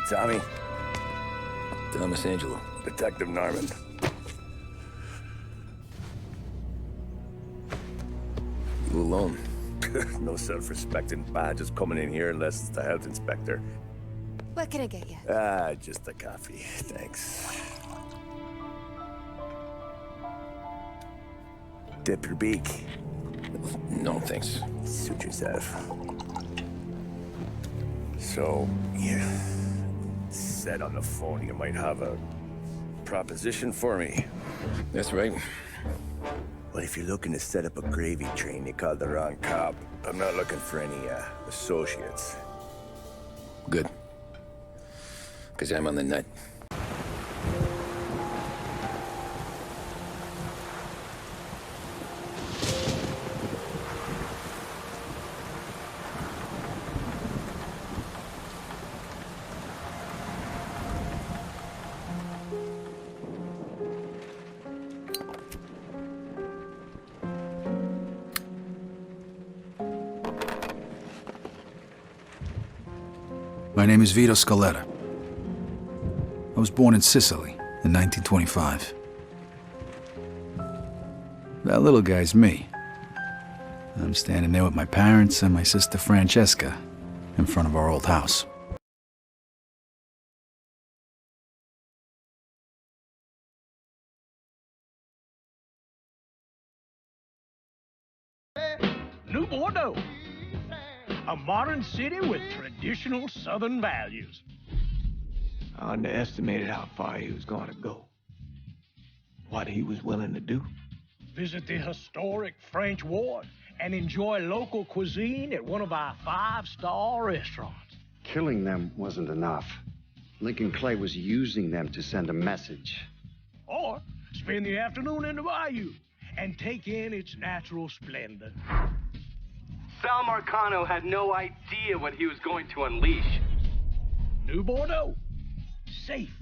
Tommy. Thomas Angelo. Detective Norman. You alone? No self-respecting badges coming in here unless it's the health inspector. What can I get you? Just a coffee. Thanks. Dip your beak. No, thanks. Suit yourself. So, you said on the phone you might have a proposition for me. That's right. Well, if you're looking to set up a gravy train, you called the wrong cop. I'm not looking for any, associates. Good. Because I'm on the nut. My name is Vito Scaletta. I was born in Sicily in 1925. That little guy's me. I'm standing there with my parents and my sister Francesca in front of our old house. New Bordeaux. A modern city with traditional Southern values. I underestimated how far he was going to go. What he was willing to do. Visit the historic French Ward and enjoy local cuisine at one of our 5-star restaurants. Killing them wasn't enough. Lincoln Clay was using them to send a message. Or spend the afternoon in the bayou and take in its natural splendor. Sal Marcano had no idea what he was going to unleash. New Bordeaux. Safe,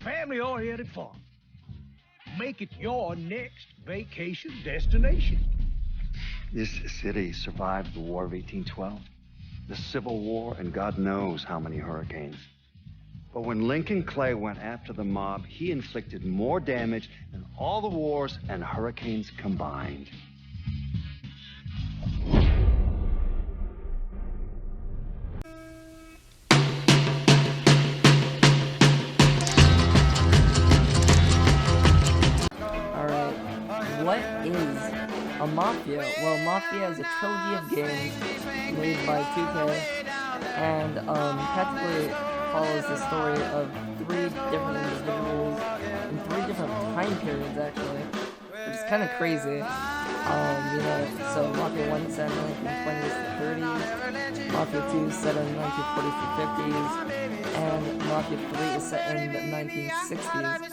family-oriented fun. Make it your next vacation destination. This city survived the War of 1812, the Civil War, and God knows how many hurricanes. But when Lincoln Clay went after the mob, he inflicted more damage than all the wars and hurricanes combined. What is a Mafia? Well, Mafia is a trilogy of games made by 2K, and practically follows the story of 3 different individuals in 3 different time periods, actually, which is kind of crazy. So Mafia 1 set in the 1920s to 30s, Mafia 2 set in the 1940s to 50s, and Mafia 3 is set in the 1960s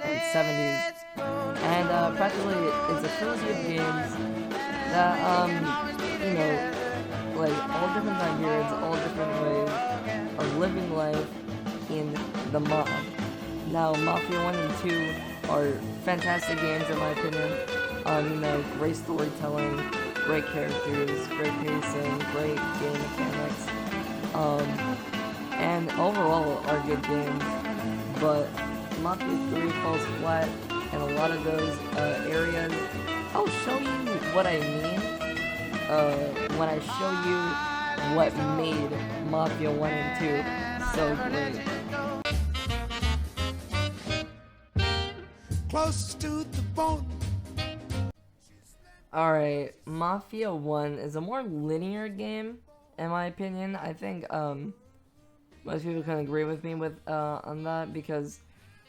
and 70s. And practically it's a trilogy of games that, like all different time periods, all different ways of living life in the mob. Now, Mafia 1 and 2 are fantastic games in my opinion. Great storytelling, great characters, great pacing, great game mechanics, and overall are good games. But Mafia 3 falls flat in a lot of those areas. I'll show you what I mean when I show you what made Mafia 1 and 2 so great. Close to the bone. Alright, Mafia 1 is a more linear game, in my opinion. I think most people can agree with me on that, because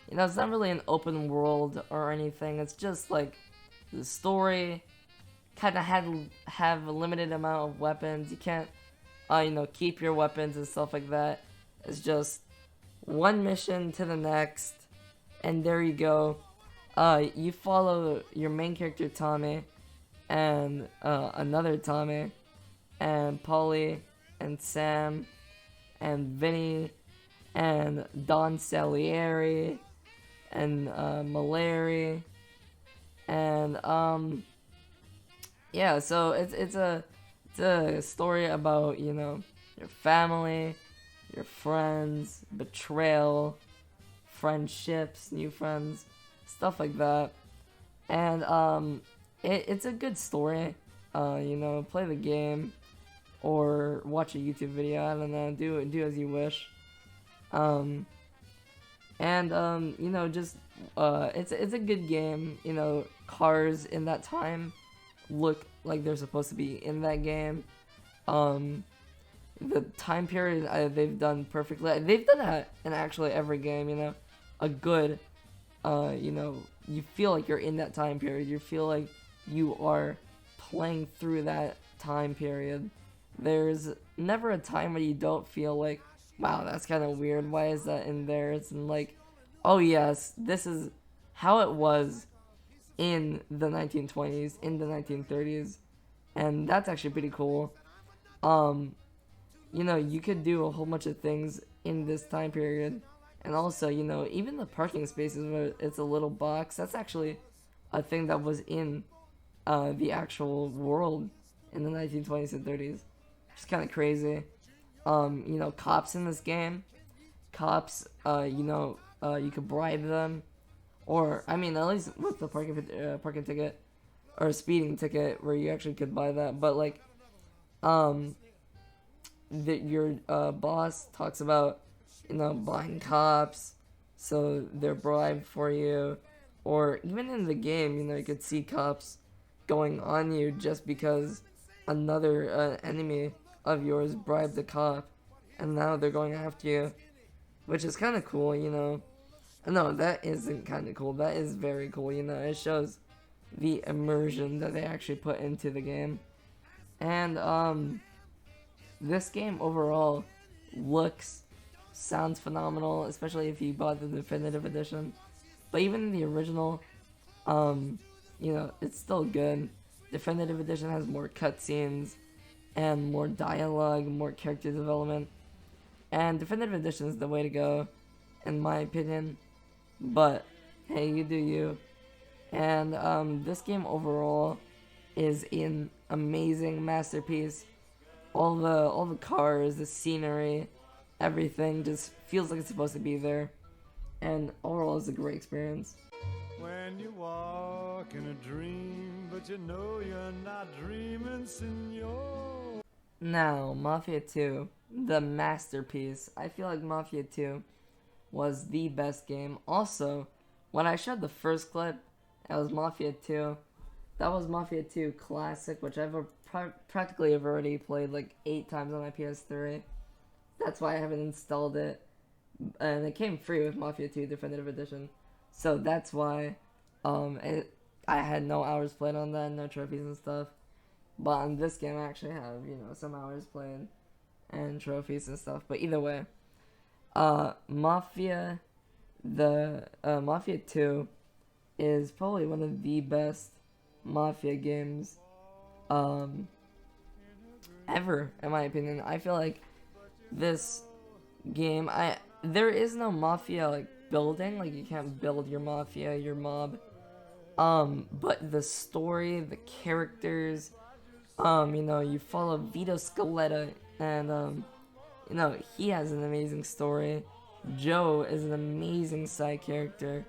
it's not really an open world or anything. It's just like the story kind of have a limited amount of weapons. You can't, keep your weapons and stuff like that. It's just one mission to the next, and there you go. You follow your main character Tommy, and another Tommy, and Polly, and Sam, and Vinny, and Don Salieri, and Malari, and yeah. So it's a story about your family, your friends, betrayal, friendships, new friends, stuff like that. And it's a good story. You know, play the game or watch a YouTube video. I don't know. Do as you wish. You know, just it's a good game. You know, cars in that time look like they're supposed to be in that game. The time period they've done perfectly. They've done that in actually every game. You know, a good, you know, you feel like you're in that time period. You feel like you are playing through that time period. There's never a time where you don't feel like, wow, that's kind of weird. Why is that in there? It's like, oh yes, this is how it was in the 1920s, in the 1930s, and that's actually pretty cool. You know, you could do a whole bunch of things in this time period, and also, you know, even the parking spaces where it's a little box, that's actually a thing that was in the actual world in the 1920s and 30s. It's kind of crazy. You know, cops in this game, cops, you know, you could bribe them, or, I mean, at least with the parking ticket, or a speeding ticket, where you actually could buy that, but, like, that your boss talks about, you know, buying cops, so they're bribed for you, or even in the game, you know, you could see cops going on you just because another enemy of yours bribed a cop, and now they're going after you, which is kind of cool, you know. No, that isn't kind of cool. That is very cool, you know. It shows the immersion that they actually put into the game. And, this game overall sounds phenomenal, especially if you bought the definitive edition. But even the original, you know, it's still good. Definitive edition has more cutscenes and more dialogue, more character development. And definitive edition is the way to go, in my opinion. But hey, you do you. And this game overall is an amazing masterpiece. All the cars, the scenery, everything just feels like it's supposed to be there. And overall, it's a great experience. When you walk in a dream, but you know you're not dreaming, senor. Now, Mafia 2, the masterpiece. I feel like Mafia 2 was the best game. Also, when I showed the first clip, it was Mafia 2. That was Mafia 2 Classic, which I've practically have already played like 8 times on my PS3. That's why I haven't installed it. And it came free with Mafia 2 Definitive Edition. So that's why I had no hours played on that, no trophies and stuff. But on this game, I actually have, you know, some hours played and trophies and stuff. But either way, Mafia 2 is probably one of the best Mafia games ever, in my opinion. I feel like this game, there is no Mafia like building, like you can't build your Mafia, your mob. But the story, the characters, you know, you follow Vito Scaletta, and you know, he has an amazing story. Joe is an amazing side character.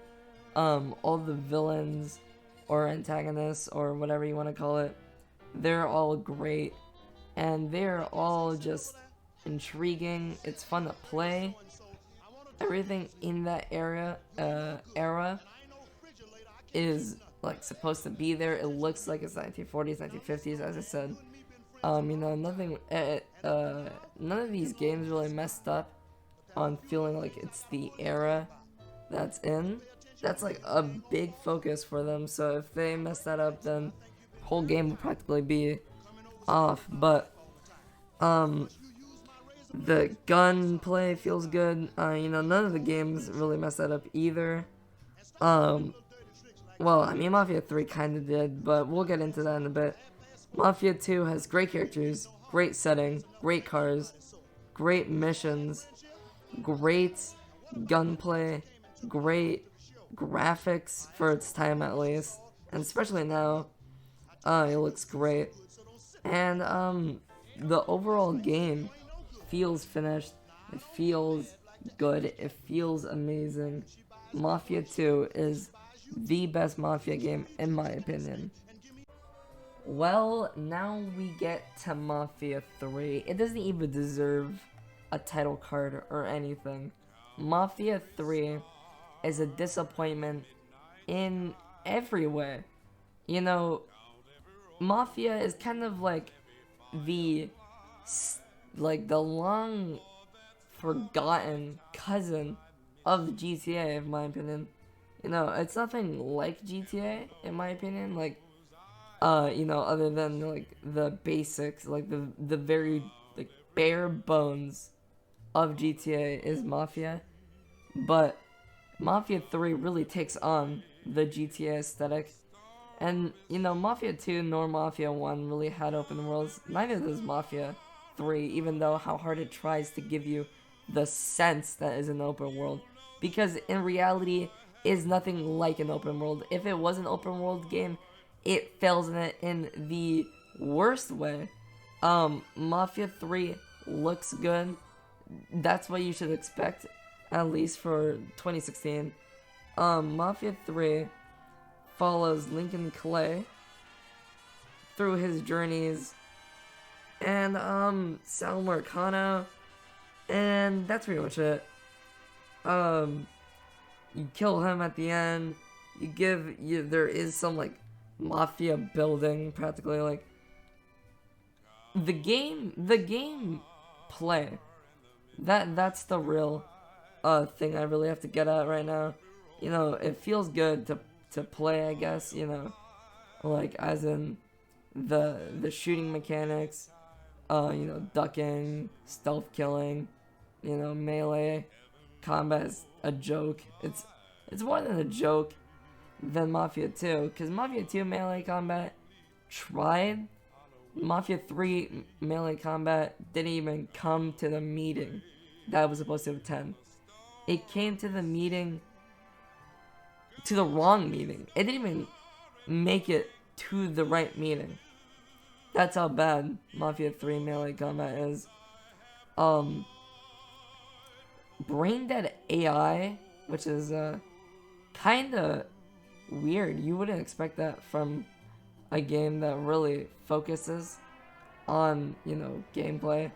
All the villains or antagonists or whatever you want to call it, they're all great, and they're all just intriguing. It's fun to play. Everything in that era is like supposed to be there. It looks like it's 1940s, 1950s, as I said. You know, none of these games really messed up on feeling like it's the era that's in. That's like a big focus for them, so if they mess that up, then the whole game will practically be off. But the gunplay feels good. You know, none of the games really mess that up either. Well, I mean, Mafia 3 kind of did, but we'll get into that in a bit. Mafia 2 has great characters, great setting, great cars, great missions, great gunplay, great graphics for its time at least, and especially now, it looks great. And the overall game feels finished. It feels good. It feels amazing. Mafia 2 is the best Mafia game in my opinion. Well, now we get to Mafia 3. It doesn't even deserve a title card or anything. Mafia 3 is a disappointment in every way. You know, Mafia is kind of like the long forgotten cousin of GTA in my opinion. You know, it's nothing like GTA in my opinion, like you know, other than like the basics, like the very like bare bones of GTA is Mafia. But Mafia 3 really takes on the GTA aesthetic. And, you know, Mafia 2 nor Mafia 1 really had open worlds. Neither does Mafia 3, even though how hard it tries to give you the sense that is an open world. Because in reality, it is nothing like an open world. If it was an open world game, it fails in it in the worst way. Mafia 3 looks good. That's what you should expect, at least for 2016. Mafia 3 follows Lincoln Clay through his journeys and Sal Marcano, and that's pretty much it. You kill him at the end. There is some like mafia building practically, like the game play. That's the real thing I really have to get at right now. You know, it feels good to play, I guess, you know, like as in the shooting mechanics, you know, ducking, stealth killing, you know, melee combat is a joke. It's more than a joke than Mafia 2, because Mafia 2 melee combat tried. Mafia 3 melee combat didn't even come to the meeting that I was supposed to attend. It came to the meeting, to the wrong meeting. It didn't even make it to the right meeting. That's how bad Mafia 3 melee combat is. Brain Dead AI, which is kinda weird. You wouldn't expect that from a game that really focuses on, you know, gameplay.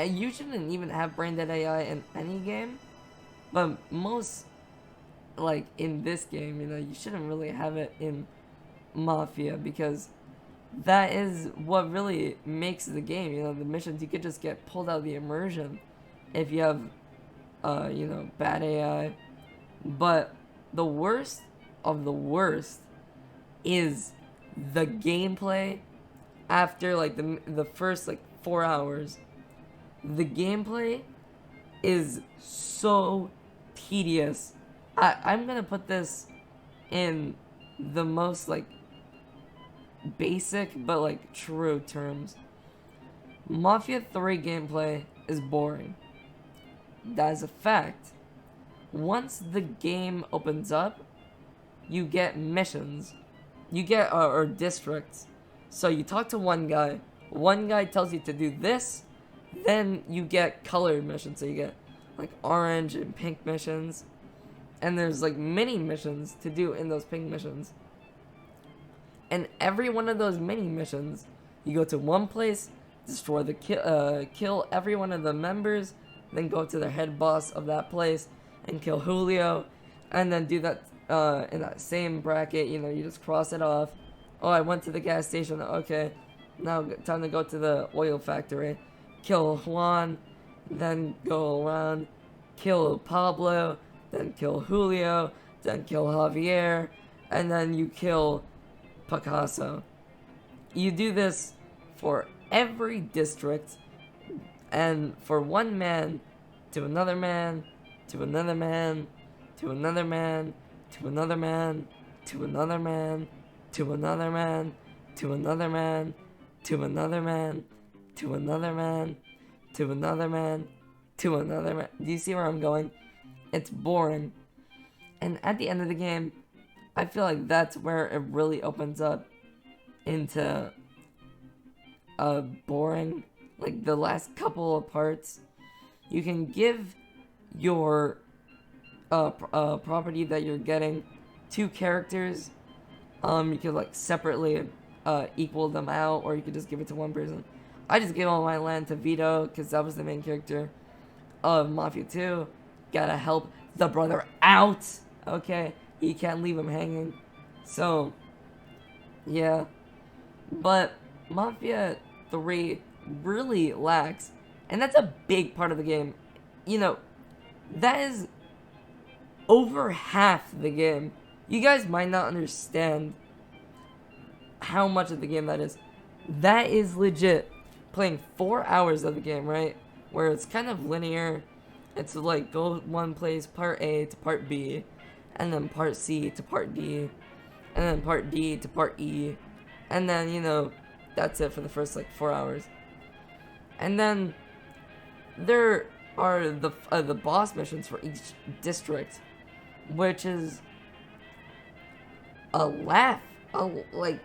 You shouldn't even have Brain Dead AI in any game, but most, like, in this game, you know, you shouldn't really have it in Mafia, because that is what really makes the game. You know, the missions, you could just get pulled out of the immersion if you have, you know, bad AI. But the worst of the worst is the gameplay after, like, the first, like, 4 hours. The gameplay is so tedious. I'm gonna put this in the most, like, basic but, like, true terms. Mafia 3 gameplay is boring. That is a fact. Once the game opens up, you get missions. You get, or districts. So you talk to one guy tells you to do this, then you get colored missions. So you get, like, orange and pink missions. And there's, like, mini missions to do in those pink missions. And every one of those mini missions, you go to one place, destroy kill every one of the members, then go to the head boss of that place and kill Julio, and then do that in that same bracket. You know, you just cross it off. Oh, I went to the gas station. Okay, now time to go to the oil factory. Kill Juan, then go around, kill Pablo, then kill Julio, then kill Javier, and then you kill Picasso. You do this for every district, and for one man to another man to another man to another man to another man to another man to another man to another man to another man to another man to another man to another man. Do you see where I'm going? It's boring. And at the end of the game, I feel like that's where it really opens up into boring. Like, the last couple of parts you can give your property that you're getting to characters. You could like separately equal them out, or you could just give it to one person. I just gave all my land to Vito because that was the main character of Mafia 2. Gotta help the brother out, okay? You can't leave him hanging. So, yeah. But Mafia 3 really lacks, and that's a big part of the game. You know, that is over half the game. You guys might not understand how much of the game that is. That is legit playing 4 hours of the game, right? Where it's kind of linear. It's like go one place, part A to part B, and then part C to part D, and then part D to part E, and then, you know, that's it for the first like 4 hours. And then there are the boss missions for each district, which is a laugh. Like,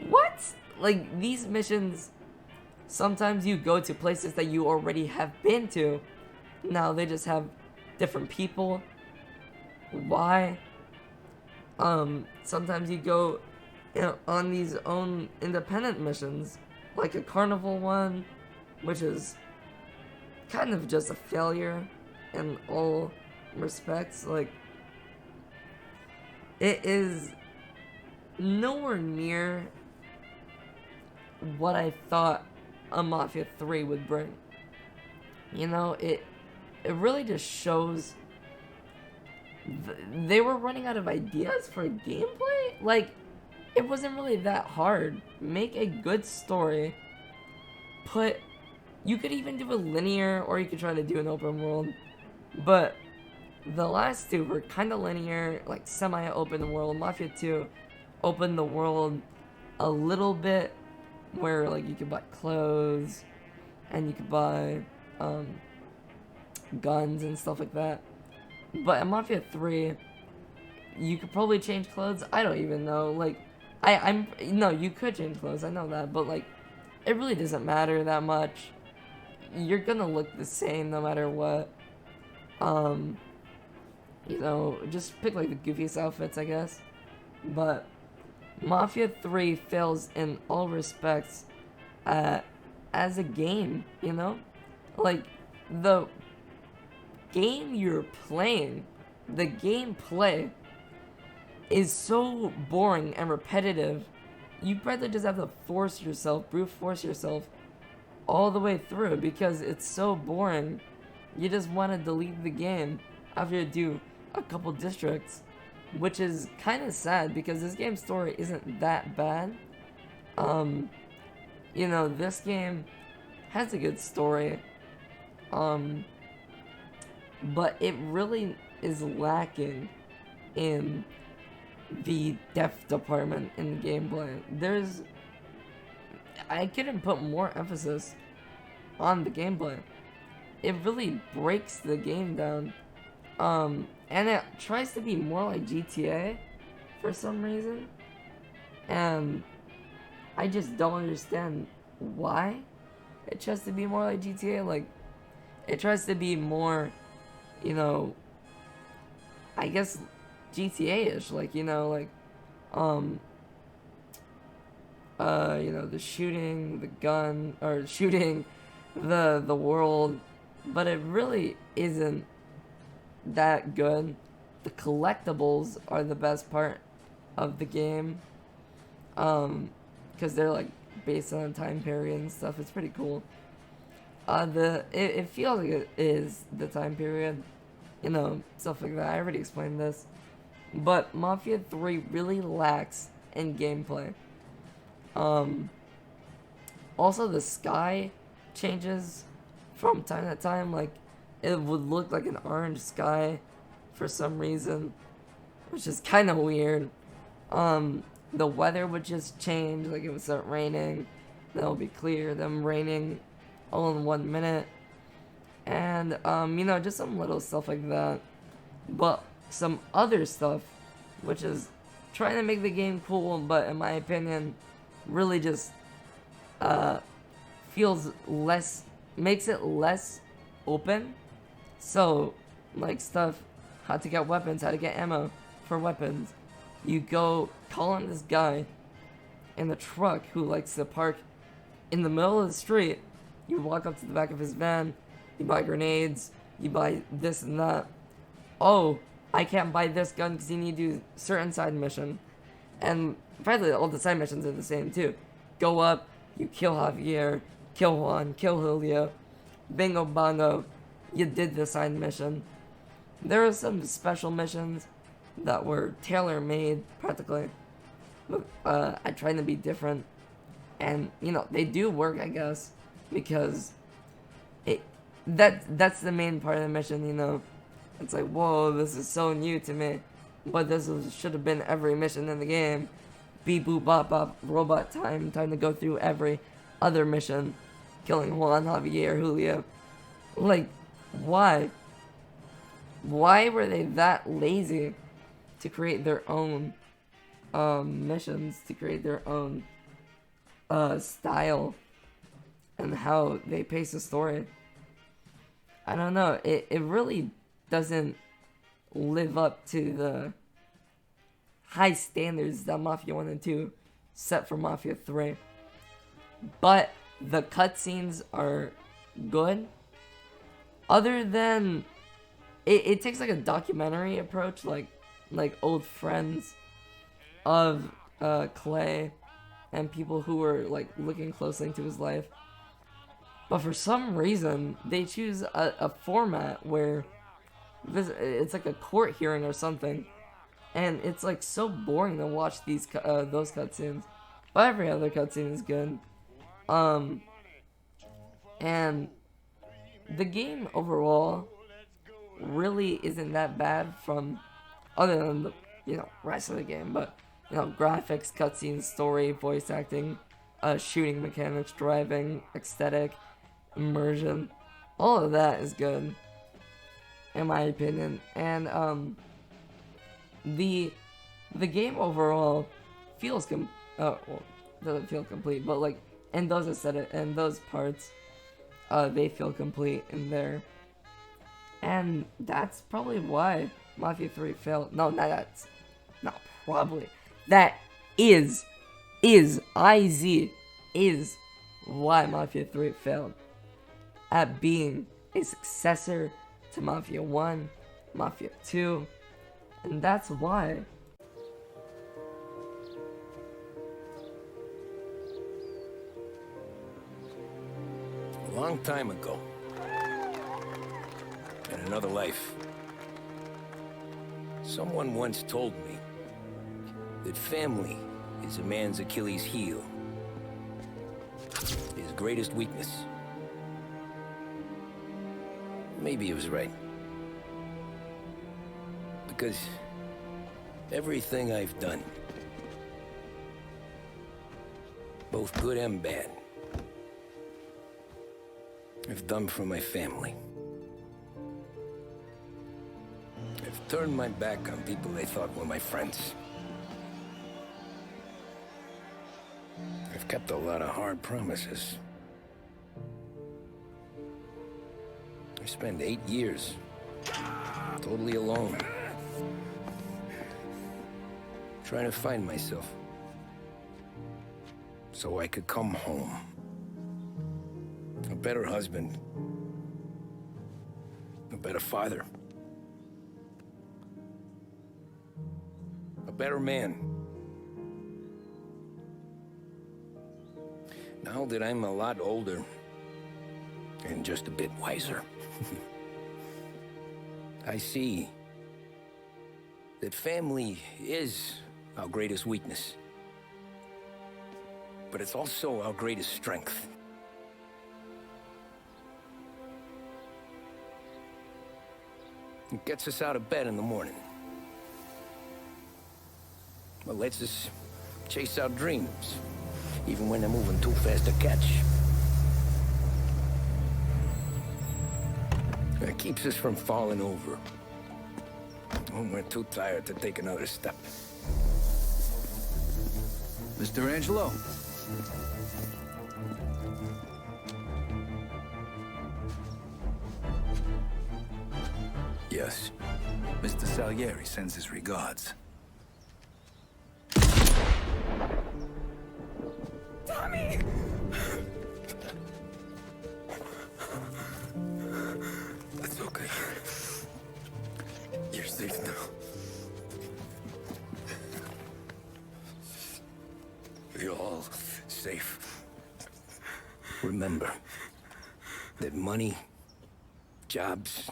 what? Like, these missions, sometimes you go to places that you already have been to. Now they just have different people. Why? Sometimes you go, you know, on these own independent missions, like a carnival one, which is kind of just a failure in all respects. Like, it is nowhere near what I thought a Mafia 3 would bring. You know, it really just shows they were running out of ideas for gameplay. Like, it wasn't really that hard. Make a good story. You could even do a linear, or you could try to do an open world. But the last two were kind of linear, like semi-open world. Mafia 2 opened the world a little bit, where like you could buy clothes, and you could buy guns and stuff like that. But in Mafia 3, you could probably change clothes. I don't even know. Like, no, you could change clothes. I know that, but like, it really doesn't matter that much. You're gonna look the same no matter what. You know, just pick like the goofiest outfits, I guess. But Mafia 3 fails in all respects as a game, you know? Like, the game you're playing, the gameplay is so boring and repetitive. You probably just have to brute force yourself all the way through because it's so boring. You just want to delete the game after you do a couple districts, which is kind of sad because this game's story isn't that bad. You know, this game has a good story, but it really is lacking in the depth department in the gameplay. I couldn't put more emphasis on the gameplay. It really breaks the game down. And it tries to be more like GTA for some reason. And I just don't understand why it tries to be more like GTA. Like, it tries to be more, you know, I guess GTA-ish. Like, you know, like, you know, the shooting, the gun, or shooting the world. But it really isn't that good. The collectibles are the best part of the game, because they're like based on a time period and stuff. It's pretty cool. It feels like it is the time period, you know, stuff like that. I already explained this, but Mafia 3 really lacks in gameplay. Also, the sky changes from time to time. Like, it would look like an orange sky for some reason, which is kind of weird. The weather would just change. Like, it would start raining, then it'll be clear, then raining all in 1 minute. And, you know, just some little stuff like that. But some other stuff, which is trying to make the game cool, but in my opinion, really just makes it less open. So, like stuff, how to get weapons, how to get ammo for weapons. You go call on this guy in the truck who likes to park in the middle of the street. You walk up to the back of his van, you buy grenades, you buy this and that. Oh, I can't buy this gun because you need to do certain side mission. And frankly, all the side missions are the same too. Go up, you kill Javier, kill Juan, kill Julio. Bingo bongo, you did the side mission. There are some special missions that were tailor-made, practically. I tried to be different. And, you know, they do work, I guess. Because that's the main part of the mission, you know. It's like, whoa, this is so new to me. But should have been every mission in the game. Beep boop bop bop, robot time to go through every other mission. Killing Juan, Javier, Julio. Like, why? Why were they that lazy to create their own missions, to create their own style and how they pace the story? I don't know. It really doesn't live up to the high standards that Mafia 1 and 2 set for Mafia 3. But the cutscenes are good. Other than it takes like a documentary approach, like old friends of Clay and people who were like looking closely into his life. But for some reason, they choose a format where it's like a court hearing or something, and it's like so boring to watch those cutscenes. But every other cutscene is good. And the game overall really isn't that bad from other than the, you know, rest of the game, but you know, graphics, cutscenes, story, voice acting, shooting mechanics, driving, aesthetic, immersion, all of that is good in my opinion. And the game overall feels well, doesn't feel complete, but like in those aesthetic and those parts, they feel complete in there. And that's probably why Mafia 3 failed. No, that's not probably. That is why Mafia 3 failed at being a successor to Mafia 1, Mafia 2, and that's why. A long time ago, in another life, someone once told me that family is a man's Achilles heel, his greatest weakness. Maybe he was right. Because everything I've done, both good and bad, I've done for my family. I've turned my back on people they thought were my friends. I've kept a lot of hard promises. I spent 8 years totally alone, trying to find myself so I could come home. A better husband, a better father, a better man. Now that I'm a lot older and just a bit wiser, I see that family is our greatest weakness, but it's also our greatest strength. It gets us out of bed in the morning. It lets us chase our dreams, even when they're moving too fast to catch. It keeps us from falling over when we're too tired to take another step. Mr. Angelo. Yes. Mr. Salieri sends his regards. Tommy! It's okay. You're safe now. You're all safe. Remember that money, jobs,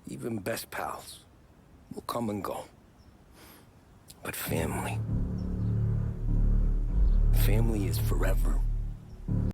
even best pals will come and go. But family is forever.